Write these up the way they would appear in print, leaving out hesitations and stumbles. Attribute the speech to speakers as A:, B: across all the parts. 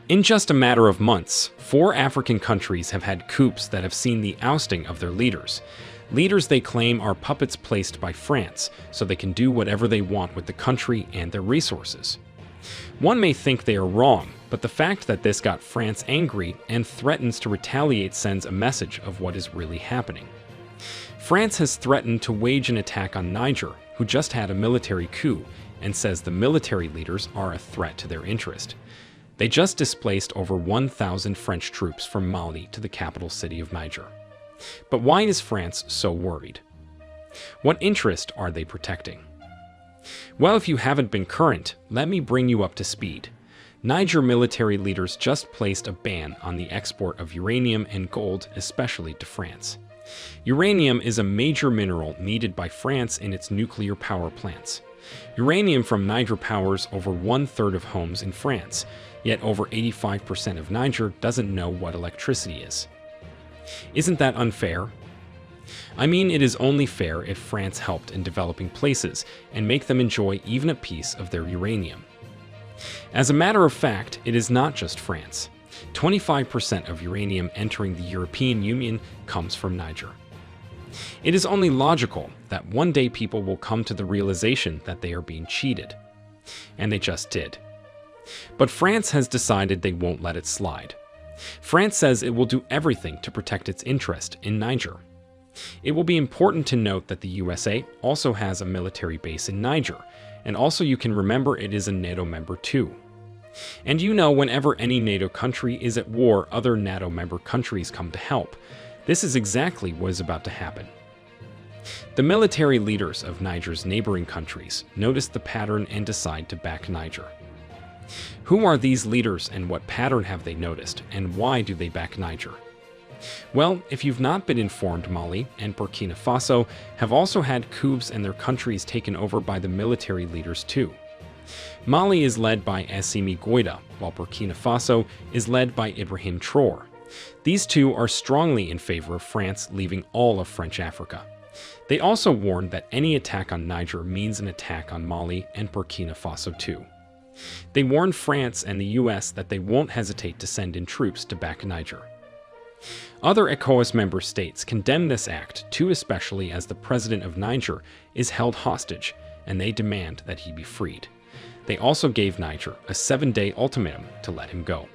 A: In just a matter of months, 4 African countries have had coups that have seen the ousting of their leaders. Leaders they claim are puppets placed by France, so they can do whatever they want with the country and their resources. One may think they are wrong, but the fact that this got France angry and threatens to retaliate sends a message of what is really happening. France has threatened to wage an attack on Niger, who just had a military coup, and says the military leaders are a threat to their interest. They just displaced over 1,000 French troops from Mali to the capital city of Niger. But why is France so worried? What interest are they protecting? Well, if you haven't been current, let me bring you up to speed. Niger military leaders just placed a ban on the export of uranium and gold, especially to France. Uranium is a major mineral needed by France in its nuclear power plants. Uranium from Niger powers over 1/3 of homes in France, yet over 85% of Niger doesn't know what electricity is. Isn't that unfair? I mean, it is only fair if France helped in developing places and make them enjoy even a piece of their uranium. As a matter of fact, it is not just France. 25% of uranium entering the European Union comes from Niger. It is only logical that one day people will come to the realization that they are being cheated. And they just did. But France has decided they won't let it slide. France says it will do everything to protect its interest in Niger. It will be important to note that the USA also has a military base in Niger, and also you can remember it is a NATO member too. And you know, whenever any NATO country is at war, other NATO member countries come to help. This is exactly what is about to happen. The military leaders of Niger's neighboring countries notice the pattern and decide to back Niger. Who are these leaders and what pattern have they noticed, and why do they back Niger? Well, if you've not been informed, Mali and Burkina Faso have also had coups and their countries taken over by the military leaders too. Mali is led by Assimi Goïta, while Burkina Faso is led by Ibrahim Traoré. These two are strongly in favor of France leaving all of French Africa. They also warned that any attack on Niger means an attack on Mali and Burkina Faso too. They warned France and the US that they won't hesitate to send in troops to back Niger. Other ECOWAS member states condemn this act too, especially as the president of Niger is held hostage and they demand that he be freed. They also gave Niger a 7-day ultimatum to let him go.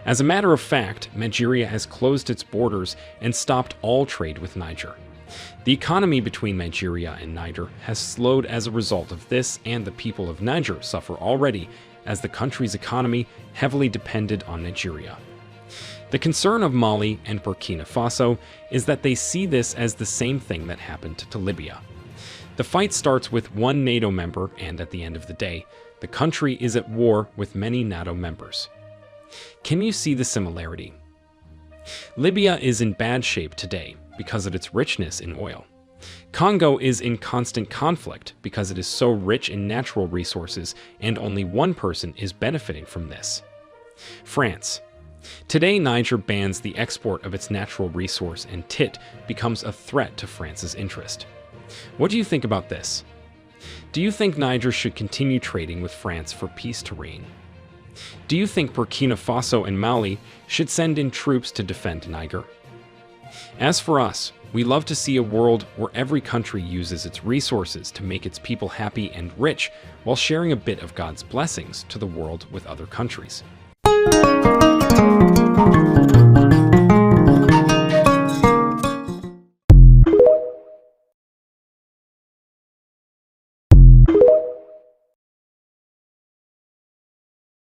A: As a matter of fact, Nigeria has closed its borders and stopped all trade with Niger. The economy between Nigeria and Niger has slowed as a result of this, and the people of Niger suffer already as the country's economy heavily depended on Nigeria. The concern of Mali and Burkina Faso is that they see this as the same thing that happened to Libya. The fight starts with one NATO member, and at the end of the day, the country is at war with many NATO members. Can you see the similarity? Libya is in bad shape today because of its richness in oil. Congo is in constant conflict because it is so rich in natural resources and only one person is benefiting from this. France. Today, Niger bans the export of its natural resource and tit becomes a threat to France's interest. What do you think about this? Do you think Niger should continue trading with France for peace to reign? Do you think Burkina Faso and Mali should send in troops to defend Niger? As for us, we love to see a world where every country uses its resources to make its people happy and rich while sharing a bit of God's blessings to the world with other countries.